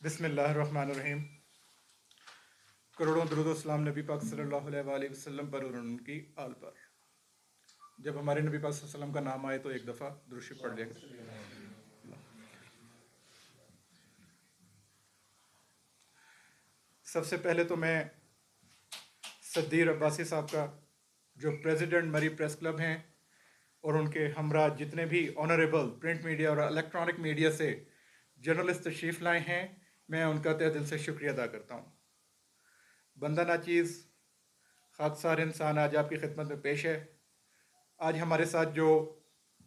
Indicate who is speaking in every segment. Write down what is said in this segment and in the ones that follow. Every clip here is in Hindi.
Speaker 1: बिस्मिल्लाहिर्रहमानिर्रहीम। करोड़ों दरूद व सलाम नबी पाक सल्लल्लाहु अलैहि वसल्लम पर और उनकी आल पर। जब हमारे नबी पाक सल्लल्लाहु अलैहि वसल्लम का नाम आए तो एक दफ़ा दुरूद शरीफ पढ़ लें। सबसे पहले तो मैं सद्दीर अब्बासी साहब का, जो प्रेसिडेंट मरी प्रेस क्लब हैं, और उनके हमरा जितने भी ऑनरेबल प्रिंट मीडिया और इलेक्ट्रॉनिक मीडिया से जर्नलिस्ट तशरीफ़ लाए हैं, मैं उनका तहे दिल से शुक्रिया अदा करता हूँ। बंदा नाचीज़ खाकसार इंसान आज आपकी खिदमत में पेश है। आज हमारे साथ जो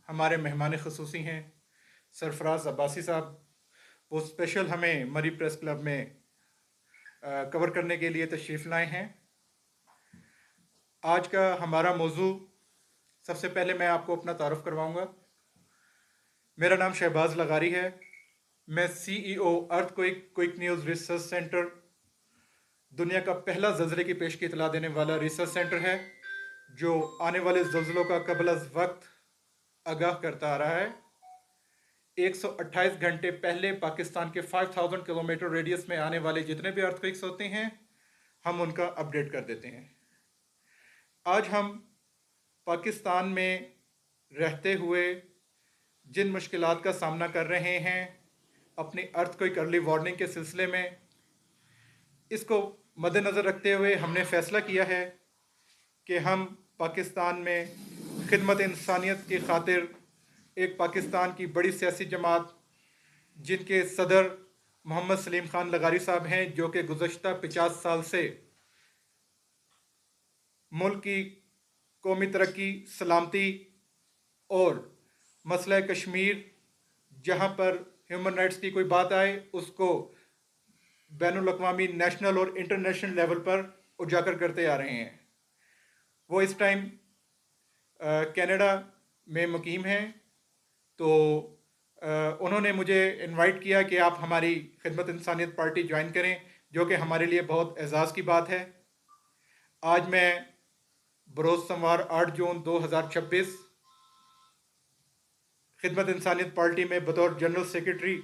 Speaker 1: हमारे मेहमान ख़ुसूसी हैं सरफराज अब्बासी साहब, वो स्पेशल हमें मरी प्रेस क्लब में कवर करने के लिए तशरीफ़ लाए हैं। आज का हमारा मौजू, सबसे पहले मैं आपको अपना तारुफ करवाऊंगा। मेरा नाम शहबाज लगारी है। मैं CEO earthquake news research centre, दुनिया का पहला ज़लज़ले की पेश की इतला देने वाला रिसर्च सेंटर है, जो आने वाले ज़लज़लों का क़ब्ल अज़ वक्त आगाह करता आ रहा है। 128 घंटे पहले पाकिस्तान के 5000 किलोमीटर रेडियस में आने वाले जितने भी अर्थक्वेक्स होते हैं, हम उनका अपडेट कर देते हैं। आज हम पाकिस्तान में रहते हुए जिन मुश्किलात का सामना कर रहे हैं अपनी अर्थक्वेक अर्ली वार्निंग के सिलसिले में, इसको मद्देनज़र रखते हुए हमने फ़ैसला किया है कि हम पाकिस्तान में खिदमत इंसानियत की खातिर एक पाकिस्तान की बड़ी सियासी जमात, जिनके सदर मोहम्मद सलीम ख़ान लगारी साहब हैं, जो कि गुज़श्ता 50 साल से मुल्क की कौमी तरक्की, सलामती और मसला कश्मीर, जहाँ पर ह्यूमन राइट्स की कोई बात आए, उसको बैनुल अक़वामी, नेशनल और इंटरनेशनल लेवल पर उजागर करते आ रहे हैं। वो इस टाइम कनाडा में मुकीम हैं, तो उन्होंने मुझे इनवाइट किया कि आप हमारी खिदमत इंसानियत पार्टी ज्वाइन करें, जो कि हमारे लिए बहुत एजाज़ की बात है। आज मैं बरोज़ सोमवार 8 जून 2026 खिदमत इंसानियत पार्टी में बतौर जनरल सेक्रेटरी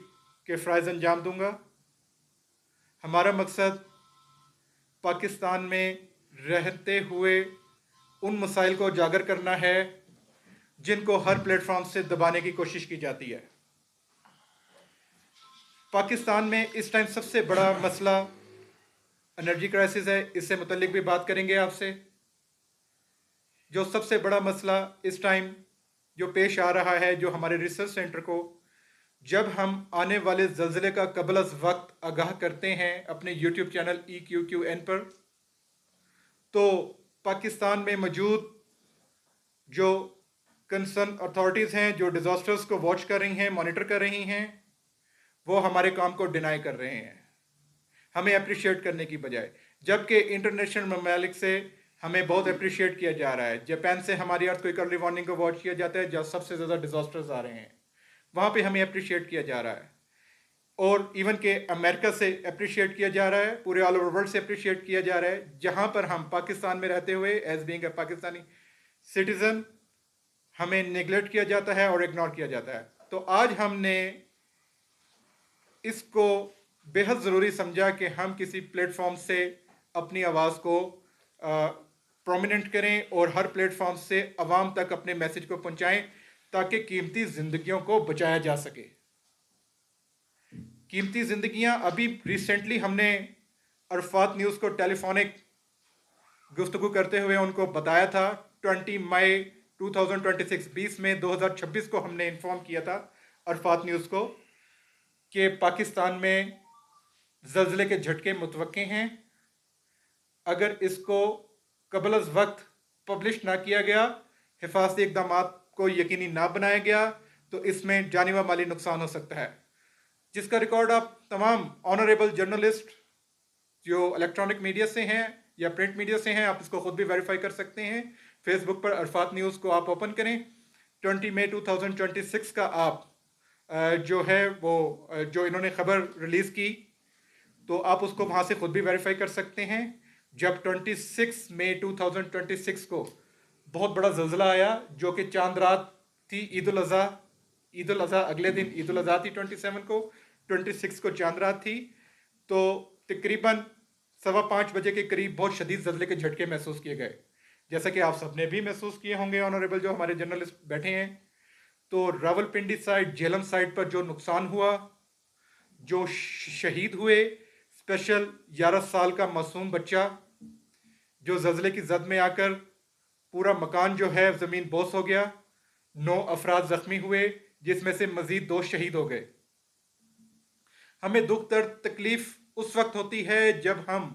Speaker 1: के फ़राइज़ अंजाम दूंगा। हमारा मकसद पाकिस्तान में रहते हुए उन मसाइल को उजागर करना है जिनको हर प्लेटफॉर्म से दबाने की कोशिश की जाती है। पाकिस्तान में इस टाइम सबसे बड़ा मसला एनर्जी क्राइसिस है। इससे मुतल्लिक भी बात करेंगे आपसे। जो सबसे बड़ा मसला इस टाइम जो पेश आ रहा है, जो हमारे रिसर्च सेंटर को, जब हम आने वाले ज़लज़ले का क़ब्ल अज़ वक्त आगाह करते हैं अपने YouTube चैनल EQQN पर, तो पाकिस्तान में मौजूद जो कंसर्न अथॉरिटीज़ हैं, जो डिज़ास्टर्स को वॉच कर रही हैं, मॉनिटर कर रही हैं, वो हमारे काम को डिनाई कर रहे हैं, हमें अप्रिशिएट करने की बजाय। जबकि इंटरनेशनल ममालिक से हमें बहुत अप्रिशिएट किया जा रहा है। जापान से हमारी अर्थक्वेक अर्ली वार्निंग को वॉच किया जाता है, जहाँ सबसे ज़्यादा डिज़ास्टर्स आ रहे हैं, वहाँ पे हमें अप्रिशिएट किया जा रहा है। और इवन के अमेरिका से अप्रिशिएट किया जा रहा है, पूरे ऑल ओवर वर्ल्ड से अप्रिशिएट किया जा रहा है, जहाँ पर हम पाकिस्तान में रहते हुए as being a Pakistani citizen हमें नेगलेक्ट किया जाता है और इग्नोर किया जाता है। तो आज हमने इसको बेहद ज़रूरी समझा कि हम किसी प्लेटफॉर्म से अपनी आवाज़ को प्रोमिनेंट करें और हर प्लेटफॉर्म से आवाम तक अपने मैसेज को पहुंचाएं, ताकि कीमती ज़िंदगियों को बचाया जा सके। कीमती ज़िंदगियां, अभी रिसेंटली हमने अरफात न्यूज़ को टेलीफोनिक गुफ्तगू करते हुए उनको बताया था, 20 मई 2026 20 मई 2026 को हमने इन्फॉर्म किया था अरफात न्यूज़ को कि पाकिस्तान में ज़लज़ले के झटके मुतवक्के हैं। अगर इसको क़ब्ल अज़ वक्त पब्लिश ना किया गया, हिफाजती इक़दामात को यकीनी ना बनाया गया, तो इसमें जानी व माली नुकसान हो सकता है, जिसका रिकॉर्ड आप तमाम ऑनरेबल जर्नलिस्ट जो इलेक्ट्रॉनिक मीडिया से हैं या प्रिंट मीडिया से हैं, आप इसको खुद भी वेरीफाई कर सकते हैं। फेसबुक पर अरफात न्यूज़ को आप ओपन करें, 20 मई 2026 का आप जो है वो जो इन्होंने ख़बर रिलीज़ की, तो आप उसको वहाँ से खुद भी वेरीफाई कर सकते हैं। जब 26 मई 2026 को बहुत बड़ा ज़लज़ला आया, जो कि चांद रात थी, ईद उल अज़हा अगले दिन ईद उल अज़हा थी 27 को, 26 को चांद रात थी। तो तकरीबन 5:15 के करीब बहुत शदीद ज़लज़ले के झटके महसूस किए गए, जैसा कि आप सबने भी महसूस किए होंगे ऑनरेबल जो हमारे जर्नलिस्ट बैठे हैं। तो रावलपिंडी साइड, झेलम साइड पर जो नुकसान हुआ, जो शहीद हुए, स्पेशल 11 साल का मासूम बच्चा जो ज़लज़ले की जद में आकर पूरा मकान जो है ज़मीन बोस हो गया, 9 अफराद ज़ख्मी हुए जिसमें से मज़ीद 2 शहीद हो गए। हमें दुख दर्द तकलीफ़ उस वक्त होती है जब हम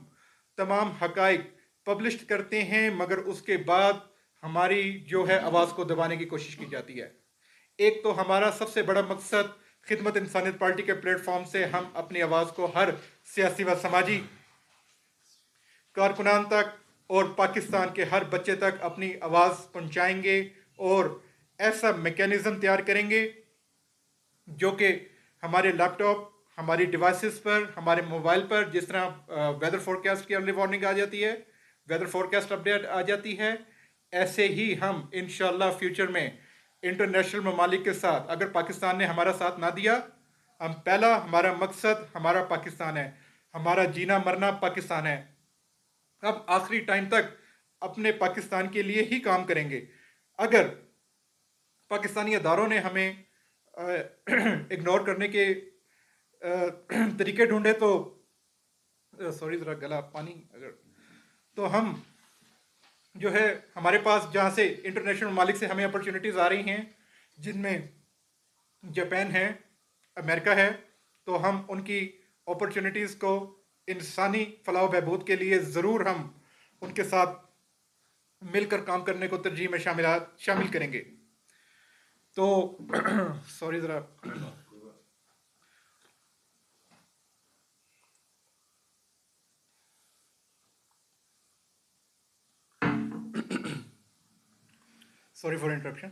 Speaker 1: तमाम हकाइक पब्लिश करते हैं, मगर उसके बाद हमारी जो है आवाज़ को दबाने की कोशिश की जाती है। एक तो हमारा सबसे बड़ा मकसद खिदमत इंसानियत पार्टी के प्लेटफॉर्म से हम अपनी आवाज़ को हर सियासी व समाजी कारकुनान तक और पाकिस्तान के हर बच्चे तक अपनी आवाज़ पहुंचाएंगे और ऐसा मैकेनिज़्म तैयार करेंगे जो कि हमारे लैपटॉप, हमारी डिवाइसेस पर, हमारे मोबाइल पर, जिस तरह वेदर फोरकास्ट की अर्ली वार्निंग आ जाती है, वेदर फोरकास्ट अपडेट आ जाती है, ऐसे ही हम इंशाल्लाह फ्यूचर में इंटरनेशनल ममालिक के साथ, अगर पाकिस्तान ने हमारा साथ ना दिया, हम पहला हमारा मकसद हमारा पाकिस्तान है, हमारा जीना मरना पाकिस्तान है। अब आखिरी टाइम तक अपने पाकिस्तान के लिए ही काम करेंगे। अगर पाकिस्तानी अदारों ने हमें इग्नोर करने के तरीके ढूंढे तो सॉरी ज़रा गला पानी, अगर तो हम जो है हमारे पास जहाँ से इंटरनेशनल मालिक से हमें अपॉर्चुनिटीज़ आ रही हैं, जिनमें जापान है, अमेरिका है, तो हम उनकी अपॉर्चुनिटीज़ को इंसानी फलाह बहबूद के लिए ज़रूर हम उनके साथ मिलकर काम करने को तरजीह में शामिल करेंगे। तो सॉरी ज़रा सॉरी फॉर इंटरप्शन।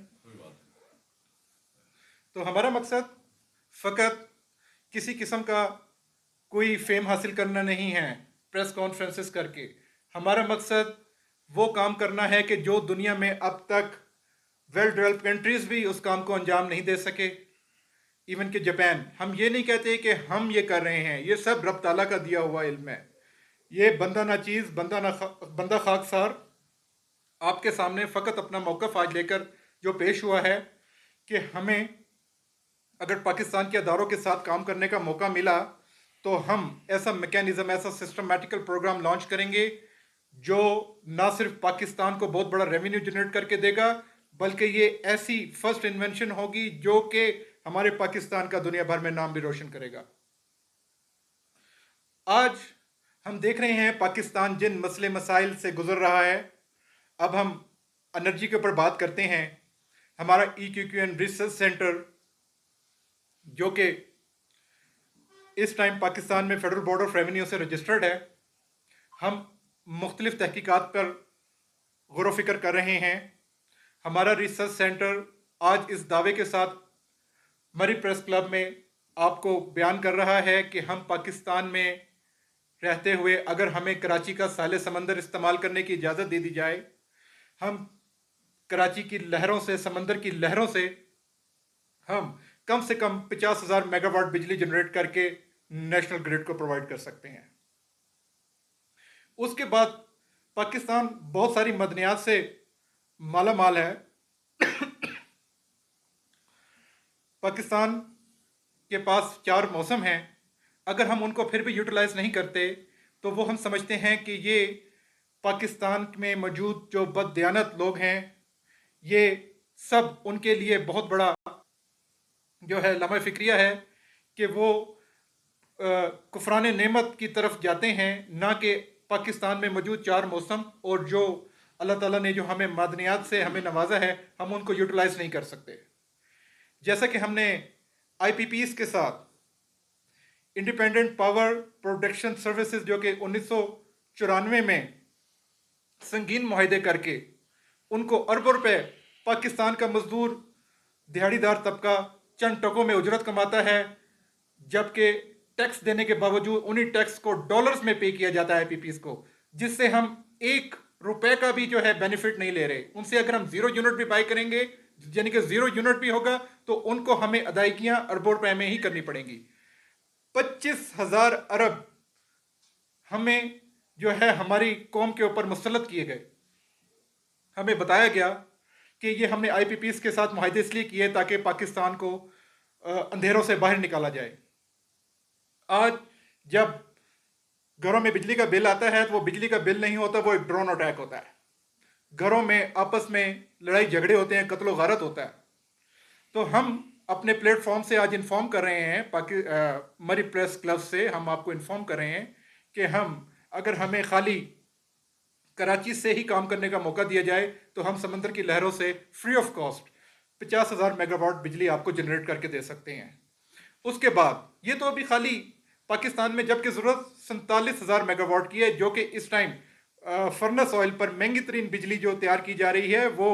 Speaker 1: तो हमारा मकसद फ़कत किसी किस्म का कोई फेम हासिल करना नहीं है प्रेस कॉन्फ्रेंसेस करके। हमारा मकसद वो काम करना है कि जो दुनिया में अब तक वेल डेवलप्ड कंट्रीज़ भी उस काम को अंजाम नहीं दे सके, इवन कि जापान। हम ये नहीं कहते कि हम ये कर रहे हैं, ये सब रब ताला का दिया हुआ इल्म है। ये बंदा ना चीज़ बंदा खाकसार आपके सामने फ़कत अपना मौक़िफ़ आज लेकर जो पेश हुआ है कि हमें अगर पाकिस्तान के अदारों के साथ काम करने का मौका मिला तो हम ऐसा मैकेनिज़्म, ऐसा सिस्टमेटिकल प्रोग्राम लॉन्च करेंगे जो ना सिर्फ पाकिस्तान को बहुत बड़ा रेवेन्यू जनरेट करके देगा, बल्कि ये ऐसी फर्स्ट इन्वेंशन होगी जो कि हमारे पाकिस्तान का दुनिया भर में नाम भी रोशन करेगा। आज हम देख रहे हैं पाकिस्तान जिन मसले मसाइल से गुजर रहा है। अब हम एनर्जी के ऊपर बात करते हैं। हमारा EQQN रिसर्च सेंटर जो कि इस टाइम पाकिस्तान में फेडरल बोर्ड ऑफ रेवेन्यू से रजिस्टर्ड है, हम मुख्तलिफ तहकीकात पर गौर फ़िक्र कर रहे हैं। हमारा रिसर्च सेंटर आज इस दावे के साथ मरी प्रेस क्लब में आपको बयान कर रहा है कि हम पाकिस्तान में रहते हुए अगर हमें कराची का साले समंदर इस्तेमाल करने की इजाज़त दे दी जाए, हम कराची की लहरों से, समंदर की लहरों से हम कम से कम 50,000 मेगावाट बिजली जनरेट करके नेशनल ग्रिड को प्रोवाइड कर सकते हैं। उसके बाद पाकिस्तान बहुत सारी मदनियात से माला माल है। पाकिस्तान के पास 4 मौसम हैं। अगर हम उनको फिर भी यूटिलाइज नहीं करते तो वो हम समझते हैं कि ये पाकिस्तान में मौजूद जो बददियानत लोग हैं, ये सब उनके लिए बहुत बड़ा जो है लम्हा फ़िक्रिया है कि वो कुफरान नेमत की तरफ जाते हैं, ना कि पाकिस्तान में मौजूद 4 मौसम और जो अल्लाह ताला ने जो हमें मादनियात से हमें नवाजा है, हम उनको यूटिलाइज नहीं कर सकते। जैसा कि हमने IPPs के साथ इंडिपेंडेंट पावर प्रोडक्शन सर्विसेज जो कि 1994 में संगीन मुआहदे करके उनको अरबों रुपए पाकिस्तान का मजदूर दिहाड़ीदार तबका चंद टकों में उजरत कमाता है, जबकि टैक्स देने के बावजूद उन्हीं टैक्स को डॉलर्स में पे किया जाता है IPPs को, जिससे हम 1 रुपए का भी जो है बेनिफिट नहीं ले रहे। उनसे अगर हम 0 यूनिट भी बाई करेंगे, यानी कि 0 यूनिट भी होगा, तो उनको हमें अदायगियां अरबों रुपए में ही करनी पड़ेंगी। 25,000 अरब हमें जो है हमारी कौम के ऊपर मुसल्लत किए गए। हमें बताया गया कि ये हमने आईपीपीस के साथ मुआहदे इसलिए किए ताकि पाकिस्तान को अंधेरों से बाहर निकाला जाए। आज जब घरों में बिजली का बिल आता है तो वो बिजली का बिल नहीं होता, वो एक ड्रोन अटैक होता है। घरों में आपस में लड़ाई झगड़े होते हैं, कत्लो गारत होता है। तो हम अपने प्लेटफॉर्म से आज इन्फॉर्म कर रहे हैं, मरी प्रेस क्लब से हम आपको इन्फॉर्म कर रहे हैं कि अगर हमें खाली कराची से ही काम करने का मौका दिया जाए तो हम समंदर की लहरों से फ्री ऑफ कॉस्ट 50,000 मेगावाट बिजली आपको जनरेट करके दे सकते हैं। उसके बाद ये तो अभी खाली पाकिस्तान में, जबकि ज़रूरत 47,000 मेगावाट की है, जो कि इस टाइम फर्नेस ऑयल पर महंगी तरीन बिजली जो तैयार की जा रही है वो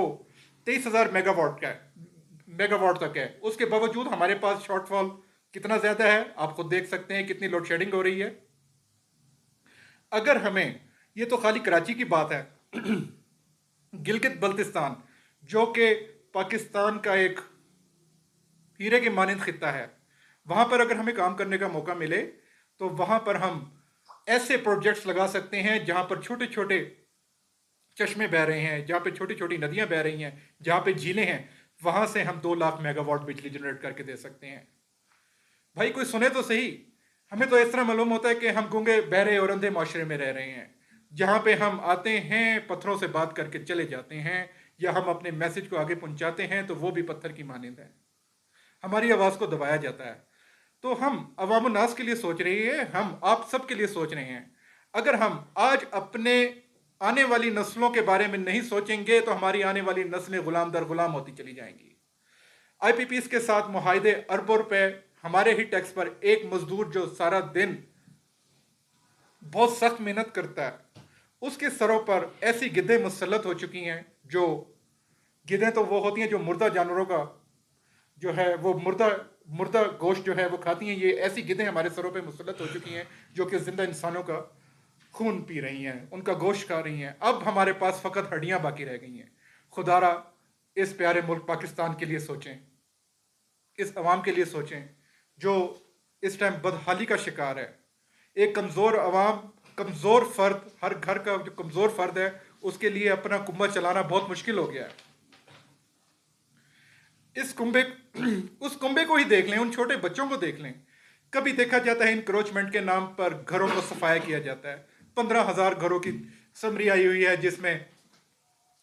Speaker 1: 23,000 मेगावाट तक है। उसके बावजूद हमारे पास शॉर्टफॉल कितना ज़्यादा है आप खुद देख सकते हैं, कितनी लोड शेडिंग हो रही है। अगर हमें, ये तो खाली कराची की बात है, गिलगित बल्तिस्तान जो कि पाकिस्तान का एक हीरे के मानंद खित्ता है, वहाँ पर अगर हमें काम करने का मौका मिले तो वहाँ पर हम ऐसे प्रोजेक्ट्स लगा सकते हैं जहाँ पर छोटे छोटे चश्मे बह रहे हैं, जहाँ पे छोटी छोटी नदियाँ बह रही हैं, जहाँ पे झीलें हैं, वहाँ से हम 2 लाख मेगावाट बिजली जनरेट करके दे सकते हैं। भाई कोई सुने तो सही। हमें तो इस तरह मालूम होता है कि हम गूंगे बहरे और अंधे माशरे में रह रहे हैं, जहाँ पे हम आते हैं पत्थरों से बात करके चले जाते हैं, या हम अपने मैसेज को आगे पहुँचाते हैं तो वो भी पत्थर की मानंद है, हमारी आवाज़ को दबाया जाता है। तो हम अवाम नास के लिए सोच रहे हैं, हम आप सब के लिए सोच रहे हैं। अगर हम आज अपने आने वाली नस्लों के बारे में नहीं सोचेंगे तो हमारी आने वाली नस्लें गुलाम दर गुलाम होती चली जाएंगी। आईपीपीस के साथ मुआहदे, अरबों रुपए हमारे ही टैक्स पर, एक मजदूर जो सारा दिन बहुत सख्त मेहनत करता है उसके सरों पर ऐसी गिद्धें मुसल्लत हो चुकी हैं। जो गिद्धें तो वो होती हैं जो मुर्दा जानवरों का जो है वो मुर्दा मुर्दा गोश्त जो है वो खाती हैं। ये ऐसी गिद्धें हमारे सरों पे मुसल्लत हो चुकी हैं जो कि जिंदा इंसानों का खून पी रही हैं, उनका गोश्त खा रही हैं। अब हमारे पास फ़कत हड्डियां बाकी रह गई हैं। खुदारा इस प्यारे मुल्क पाकिस्तान के लिए सोचें, इस अवाम के लिए सोचें जो इस टाइम बदहाली का शिकार है। एक कमज़ोर अवाम, कमज़ोर फ़र्द, हर घर का जो कमज़ोर फ़र्द है उसके लिए अपना कुंबा चलाना बहुत मुश्किल हो गया है। इस कुंबे उस कुंबे को ही देख लें, उन छोटे बच्चों को देख लें। कभी देखा जाता है इंक्रोचमेंट के नाम पर घरों को सफाया किया जाता है। 15,000 घरों की समरी आई हुई है जिसमें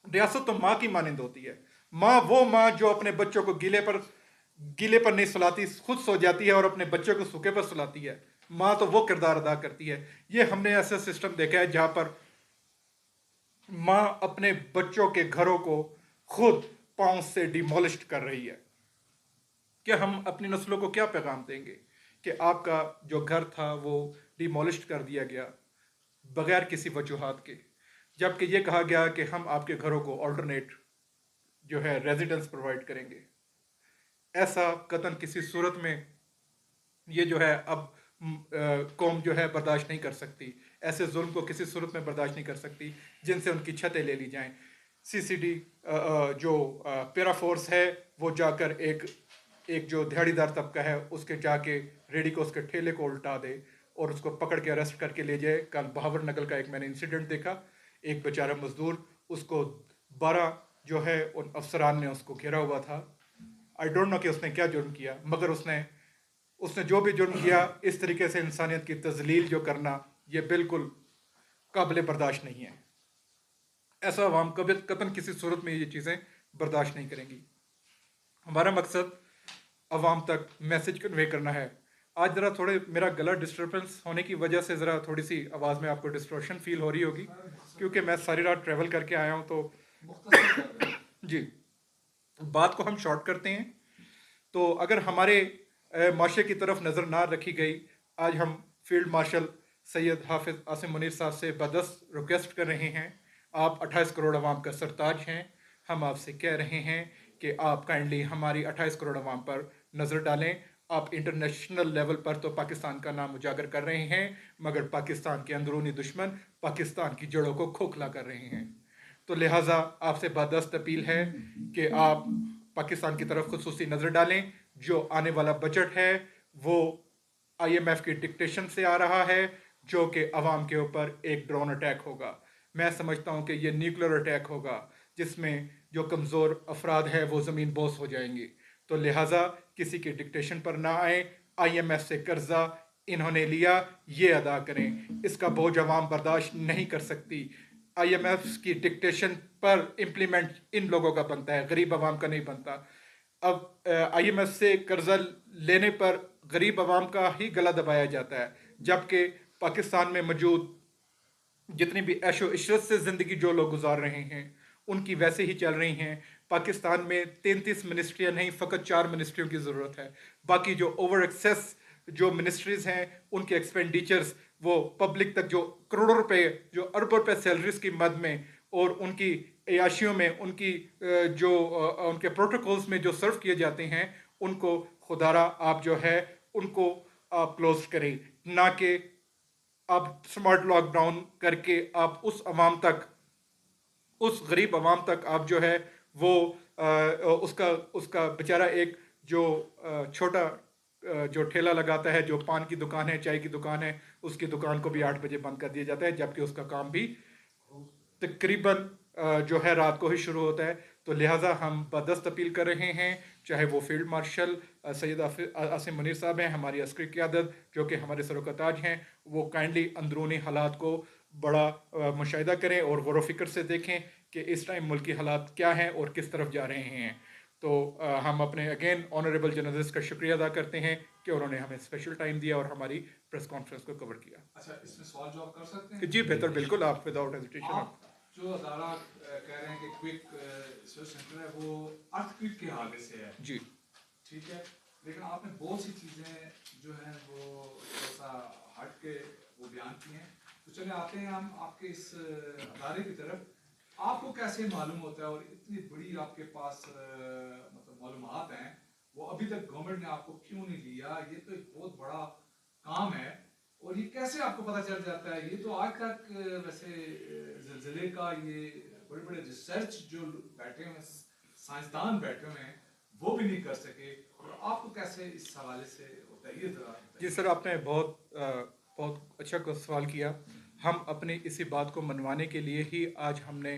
Speaker 1: रियासत तो माँ की मानंद होती है। माँ वो माँ जो अपने बच्चों को गीले पर नहीं सुलाती, खुद सो जाती है और अपने बच्चों को सूखे पर सुलाती है। माँ तो वो किरदार अदा करती है। ये हमने ऐसा सिस्टम देखा है जहाँ पर माँ अपने बच्चों के घरों को खुद पांव से डिमोलिश कर रही है। क्या हम अपनी नस्लों को क्या पैगाम देंगे कि आपका जो घर था वो डिमोलिश कर दिया गया बगैर किसी वजूहात के, जबकि ये कहा गया कि हम आपके घरों को ऑल्टरनेट जो है रेजिडेंस प्रोवाइड करेंगे। ऐसा कतन किसी सूरत में ये जो है अब कौम जो है बर्दाश्त नहीं कर सकती। ऐसे जुल्म को किसी सूरत में बर्दाश्त नहीं कर सकती जिनसे उनकी छतें ले ली जाएं। सीसीडी जो पैरा फोर्स है वो जाकर एक जो दिहाड़ीदार तबका है उसके जाके रेडी को, उसके ठेले को उल्टा दे और उसको पकड़ के अरेस्ट करके ले जाए। कल बहावर नगल का एक मैंने इंसिडेंट देखा, एक बेचारा मजदूर, उसको 12 जो है उन अफसरान ने उसको घेरा हुआ था। आई डोंट नो कि उसने क्या जुर्म किया, मगर उसने जो भी जुर्म किया, इस तरीके से इंसानियत की तजलील जो करना, ये बिल्कुल काबिल बर्दाश्त नहीं है। ऐसा अवाम कभी कतन किसी सूरत में ये चीज़ें बर्दाश्त नहीं करेंगी। हमारा मकसद अवाम तक मैसेज कन्वे करना है। आज ज़रा थोड़े मेरा गला डिस्टर्बेंस होने की वजह से ज़रा थोड़ी सी आवाज़ में आपको डिस्टॉर्शन फील हो रही होगी, क्योंकि मैं सारी रात ट्रैवल करके आया हूँ। तो जी, बात को हम शॉर्ट करते हैं। तो अगर हमारे माशरे की तरफ नज़र ना रखी गई, आज हम फील्ड मार्शल सैयद हाफिज़ आसिम मुनीर साहब से बदस्त रिक्वेस्ट कर रहे हैं। आप 28 करोड़ अवाम का सरताज हैं। हम आपसे कह रहे हैं कि आप काइंडली हमारी 28 करोड़ अवाम पर नज़र डालें। आप इंटरनेशनल लेवल पर तो पाकिस्तान का नाम उजागर कर रहे हैं, मगर पाकिस्तान के अंदरूनी दुश्मन पाकिस्तान की जड़ों को खोखला कर रहे हैं। तो लिहाजा आपसे बदस्त अपील है कि आप पाकिस्तान की तरफ खुसूसी नज़र डालें। जो आने वाला बजट है वो IMF की डिक्टेशन से आ रहा है, जो कि अवाम के ऊपर एक ड्रोन अटैक होगा। मैं समझता हूँ कि ये न्यूक्लियर अटैक होगा जिसमें जो कमज़ोर अफराद है वो ज़मीन बोस हो जाएंगी। तो लिहाजा किसी के डिक्टेशन पर ना आए। IMF से कर्जा इन्होंने लिया, ये अदा करें। इसका बोझ अवाम बर्दाश्त नहीं कर सकती। IMF की डिक्टेशन पर इम्प्लीमेंट इन लोगों का बनता है, गरीब आवाम का नहीं बनता। अब IMF से कर्जा लेने पर गरीब आवाम का ही गला दबाया जाता है, जबकि पाकिस्तान में मौजूद जितनी भी ऐशो इशरत से ज़िंदगी जो लोग गुजार रहे हैं उनकी वैसे ही चल रही हैं। पाकिस्तान में 33 मिनिस्ट्रियाँ नहीं, फ़कत 4 मिनिस्ट्रियों की ज़रूरत है। बाकी जो ओवर एक्सेस जो मिनिस्ट्रीज़ हैं उनके एक्सपेंडिचर्स वो पब्लिक तक जो करोड़ों रुपए जो अरबों रुपए सैलरीज की मद में और उनकी अयाशियों में उनकी जो उनके प्रोटोकॉल्स में जो सर्व किए जाते हैं उनको खुदारा आप जो है उनको आप क्लोज करें, ना कि आप स्मार्ट लॉकडाउन करके आप उस अवाम तक उस गरीब अवाम तक आप जो है वो उसका उसका बेचारा एक जो छोटा जो ठेला लगाता है, जो पान की दुकान है, चाय की दुकान है, उसकी दुकान को भी 8 बजे बंद कर दिया जाता है, जबकि उसका काम भी तकरीबन जो है रात को ही शुरू होता है। तो लिहाजा हम बदस्त अपील कर रहे हैं, चाहे वो फील्ड मार्शल सैयद आसिम मुनीर साहब हैं, हमारी अस्करी क़यादत जो कि हमारे सरोकताज हैं, वो काइंडली अंदरूनी हालात को बड़ा मुशाहिदा करें और गौर फिक्र से देखें कि इस टाइम मुल्की हालात क्या हैं और किस तरफ जा रहे हैं। तो हम अपने अगेन ऑनरेबल जर्नलिस्ट का शुक्रिया अदा करते हैं कि उन्होंने हमें स्पेशल टाइम दिया और हमारी प्रेस कॉन्फ्रेंस को कवर किया।
Speaker 2: अच्छा, इसमें सवाल जवाब कर सकते हैं?
Speaker 1: जी बेहतर, बिल्कुल, आप विदाउट हेजिटेशन।
Speaker 2: आप जो अदारा कह रहे हैं कि क्विक रिसर्च सेंटर है वो अर्थक्वेक के हवाले से है,
Speaker 1: जी
Speaker 2: ठीक है, लेकिन आपने बहुत सी चीज़ें जो हैं वो थोड़ा सा हट के वो बयान की हैं। तो चले आते हैं हम आपके इस अदारे की तरफ। आपको कैसे मालूम होता है और इतनी बड़ी आपके पास मतलब मालूमात हैं, वो अभी तक गवर्नमेंट ने आपको क्यों नहीं लिया? ये तो एक बहुत बड़ा काम है और ये कैसे आपको पता चल जाता है? ये तो आज तक वैसे ज़िले का ये बड़े बड़े रिसर्च जो बैठे हुए साइंसदान बैठे हुए हैं वो भी नहीं कर सके, और आपको कैसे इस हवाले से होता है, ये जरा
Speaker 1: जी सर, आपने बहुत अच्छा सवाल किया। हम अपनी इसी बात को मनवाने के लिए ही आज हमने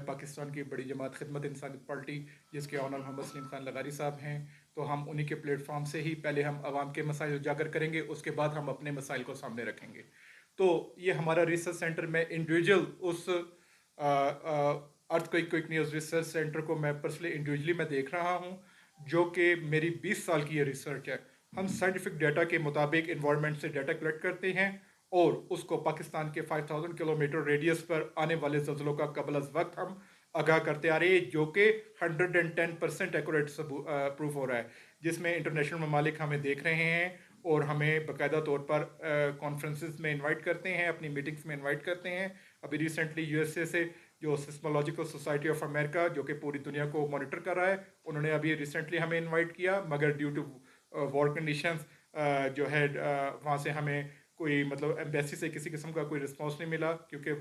Speaker 1: पाकिस्तान की बड़ी जमात खिदमत इंसानियत पार्टी, जिसके ऑनर मोहम्मद सलीम खान लगारी साहब हैं, तो हम उन्हीं के प्लेटफॉर्म से ही पहले हम आवाम के मसाइल उजागर करेंगे, उसके बाद हम अपने मसाइल को सामने रखेंगे। तो ये हमारा रिसर्च सेंटर में इंडिविजुअल उस अर्थ क्विक न्यूज़ रिसर्च सेंटर को मैं पर्सनली इंडिविजुअली मैं देख रहा हूँ, जो कि मेरी 20 साल की ये रिसर्च है। हम साइंटिफिक डाटा के मुताबिक इन्वायरमेंट से डाटा कलेक्ट करते हैं और उसको पाकिस्तान के 5000 किलोमीटर रेडियस पर आने वाले ज़लज़लों का कबल अज़ वक्त हम आगाह करते आ रहे हैं, जो कि 110% एक्यूरेट प्रूफ हो रहा है, जिसमें इंटरनेशनल ममालिक हमें देख रहे हैं और हमें बाकायदा तौर पर कॉन्फ्रेंसेस में इनवाइट करते हैं, अपनी मीटिंग्स में इनवाइट करते हैं। अभी रिसेंटली USA से जो सिस्मोलॉजिकल सोसाइटी ऑफ अमेरिका, जो कि पूरी दुनिया को मॉनिटर कर रहा है, उन्होंने अभी रिसेंटली हमें इनवाइट किया, मगर ड्यू टू वॉर कंडीशंस जो है वहाँ से हमें कोई मतलब एम्बेसी से किसी किस्म का कोई रिस्पांस नहीं मिला, क्योंकि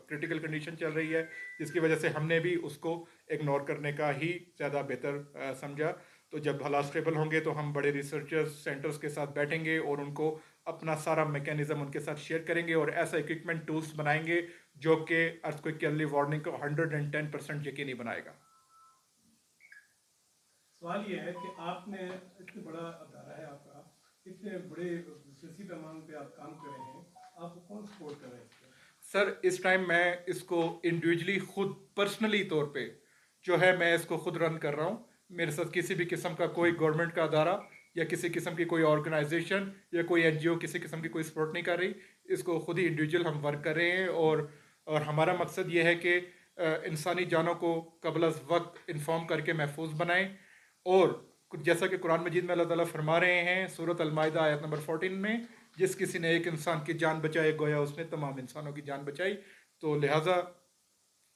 Speaker 1: क्रिटिकल कंडीशन चल रही है, जिसकी वजह से हमने भी उसको इग्नोर करने का ही ज़्यादा बेहतर समझा। तो जब हालात स्टेबल होंगे तो हम बड़े रिसर्चर्स सेंटर्स के साथ बैठेंगे और उनको अपना सारा मैकेनिज्म उनके साथ शेयर करेंगे और ऐसा इक्विपमेंट टूल्स बनाएंगे जो कि अर्थक्वेक की अर्ली वार्निंग को 110% यकीनी बनाएगा।
Speaker 3: सवाल ये है कि आपने इतने बड़ा अदारा है आपका, इतने बड़े विश्वसी पैमाने पे आप काम कर रहे हैं, आपको कौन सपोर्ट कर रहे हैं?
Speaker 1: सर, इस टाइम मैं इसको इंडिविजुअली खुद पर्सनली तौर पे जो है मैं इसको खुद रन कर रहा हूँ। मेरे साथ किसी भी किस्म का कोई गवर्नमेंट का अदारा या किसी किस्म की कोई ऑर्गेनाइजेशन या कोई NGO किसी किस्म की कोई सपोर्ट नहीं कर रही। इसको खुद ही इंडिविजुअल हम वर्क कर रहे हैं और हमारा मकसद ये है कि इंसानी जानों को कबल अज़ वक्त इन्फॉर्म करके महफूज बनाएं। और जैसा कि कुरान मजीद में अल्लाह ताला फरमा रहे हैं सूरत अल-माइदा आयत नंबर 14 में, जिस किसी ने एक इंसान की जान बचाए गोया उसने तमाम इंसानों की जान बचाई। तो लिहाजा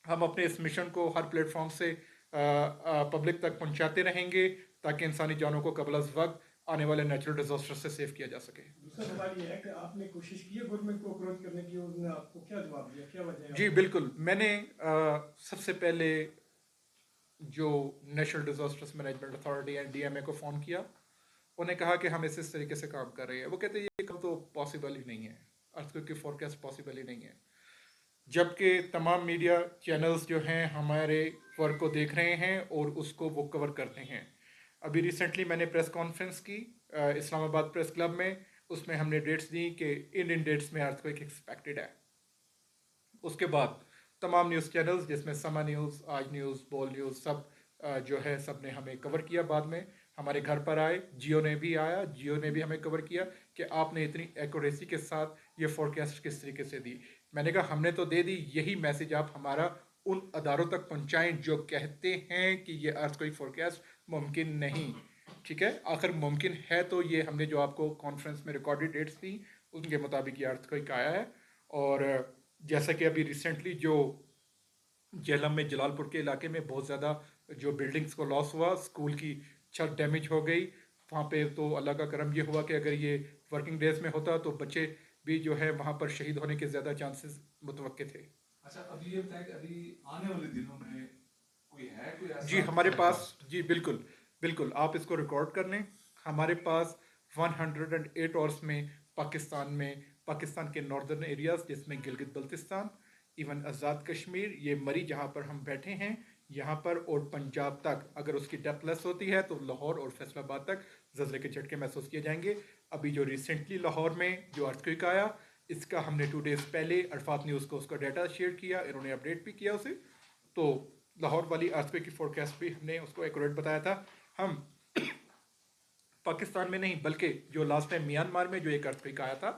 Speaker 1: हम अपने इस मिशन को हर प्लेटफॉर्म से पब्लिक तक पहुंचाते रहेंगे ताकि इंसानी जानों को कबल अज़ वक्त आने वाले नेचुरल डिजास्टर से सेव किया जा सके।
Speaker 3: दूसरा सवाल ये है कि आपने कोशिश की है गवर्नमेंट को अप्रोच करने की, उन्होंने आपको क्या जवाब दिया, क्या वजह है?
Speaker 1: जी बिल्कुल, मैंने सबसे पहले जो national disasters management authority and DMA को फ़ोन किया। उन्हें कहा कि हम इस तरीके से काम कर रहे हैं। वो कहते हैं ये काम तो पॉसिबल ही नहीं है, अर्थक्वेक की फोरकास्ट पॉसिबल ही नहीं है, जबकि तमाम मीडिया चैनल्स जो हैं हमारे वर्क को देख रहे हैं और उसको वो कवर करते हैं। अभी रिसेंटली मैंने प्रेस कॉन्फ्रेंस की इस्लामाबाद प्रेस क्लब में, उसमें हमने डेट्स दी कि इन डेट्स में अर्थक्वेक एक्सपेक्टेड है। उसके बाद तमाम न्यूज़ चैनल्स जिसमें समा न्यूज़, आज न्यूज़, बोल न्यूज़, सब जो है सब ने हमें कवर किया। बाद में हमारे घर पर आए, जियो ने भी आया, जियो ने भी हमें कवर किया कि आपने इतनी एक्यूरेसी के साथ ये फोरकास्ट किस तरीके से दी। मैंने कहा हमने तो दे दी, यही मैसेज आप हमारा उन अदारों तक पहुंचाएं जो कहते हैं कि ये अर्थक्वेक फोरकास्ट मुमकिन नहीं। ठीक है, आखिर मुमकिन है तो ये हमने जो आपको कॉन्फ्रेंस में रिकॉर्डेड डेट्स दी उनके मुताबिक ये अर्थक्वेक आया है। और जैसा कि अभी रिसेंटली जो जेहलम में जलालपुर के इलाके में बहुत ज़्यादा जो बिल्डिंग्स को लॉस हुआ, स्कूल की छत डैमेज हो गई, वहाँ पे तो अल्लाह का करम ये हुआ कि अगर ये वर्किंग डेज में होता तो बच्चे भी जो है वहाँ पर शहीद होने के ज़्यादा चांसेस मुतवक्के थे।
Speaker 2: अच्छा, अभी ये बताएं कि अभी आने वाले दिनों में कोई
Speaker 1: जी
Speaker 2: ऐसा
Speaker 1: हमारे पास, जी बिल्कुल बिल्कुल, आप इसको रिकॉर्ड कर लें। हमारे पास 108 आवर्स में पाकिस्तान के नॉर्दर्न एरियाज जिसमें गिलगित बल्तिस्तान, इवन आज़ाद कश्मीर, ये मरी जहाँ पर हम बैठे हैं यहाँ पर, और पंजाब तक अगर उसकी डेप्थ लेस होती है तो लाहौर और फैसलाबाद तक ज़लज़ले के झटके महसूस किए जाएंगे। अभी जो रिसेंटली लाहौर में जो अर्थक्वेक आया, इसका हमने 2 डेज़ पहले अरफात न्यूज़ को उसका डाटा शेयर किया, इन्होंने अपडेट भी किया उसे। तो लाहौर वाली अर्थक्वेक की फोरकास्ट भी हमने उसको एक्यूरेट बताया था। हम पाकिस्तान में नहीं बल्कि जो लास्ट टाइम म्यांमार में जो एक अर्थक्वेक आया था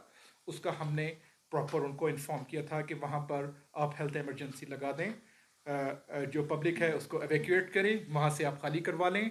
Speaker 1: उसका हमने प्रॉपर उनको इन्फॉर्म किया था कि वहाँ पर आप हेल्थ इमरजेंसी लगा दें, जो पब्लिक है उसको एवेक्यूएट करें, वहाँ से आप खाली करवा लें।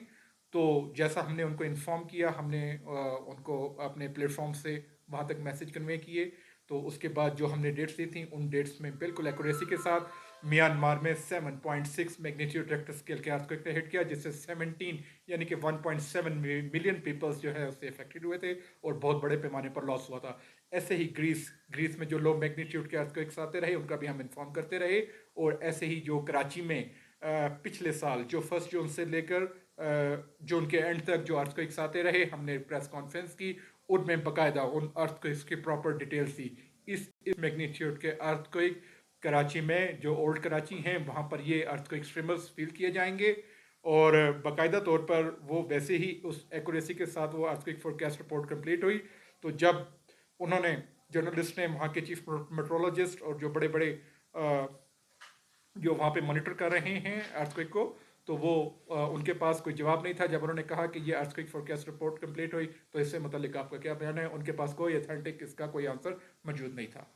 Speaker 1: तो जैसा हमने उनको इन्फॉर्म किया, हमने उनको अपने प्लेटफॉर्म से वहाँ तक मैसेज कन्वे किए। तो उसके बाद जो हमने डेट्स दी थी उन डेट्स में बिल्कुल एक्यूरेसी के साथ म्यांमार में 7.6 मैग्नीट्यूड रेक्टर स्केल के अर्थक्वेक ने हिट किया, जिससे 17 यानी कि 1.7 मिलियन पीपल्स जो है उससे अफेक्टेड हुए थे और बहुत बड़े पैमाने पर लॉस हुआ था। ऐसे ही ग्रीस में जो लो मैग्नीट्यूड के अर्थक्वेक्स आते रहे उनका भी हम इन्फॉर्म करते रहे। और ऐसे ही जो कराची में पिछले साल जो 1 जून से लेकर जून के एंड तक जो अर्थक्वेक्स आते रहे, हमने प्रेस कॉन्फ्रेंस की, उनमें बाकायदा उन अर्थक्वेक्स की प्रॉपर डिटेल्स थी। इस मैग्नीट्यूड के अर्थक्वेक कराची में जो ओल्ड कराची हैं वहाँ पर ये अर्थक्वेक स्ट्रीमर्स फील किए जाएंगे और बाकायदा तौर पर वो वैसे ही उस एक्यूरेसी के साथ वो अर्थक्वेक फोरकास्ट रिपोर्ट कंप्लीट हुई। तो जब उन्होंने जर्नलिस्ट ने वहाँ के चीफ मेट्रोलॉजिस्ट और जो बड़े बड़े जो वहाँ पे मॉनिटर कर रहे हैं अर्थक्वेक को, तो वो उनके पास कोई जवाब नहीं था। जब उन्होंने कहा कि ये अर्थक्वेक फोरकास्ट रिपोर्ट कंप्लीट हुई तो इससे मतलब आपका क्या बयान है, उनके पास कोई अथेंटिक इसका कोई आंसर मौजूद नहीं था।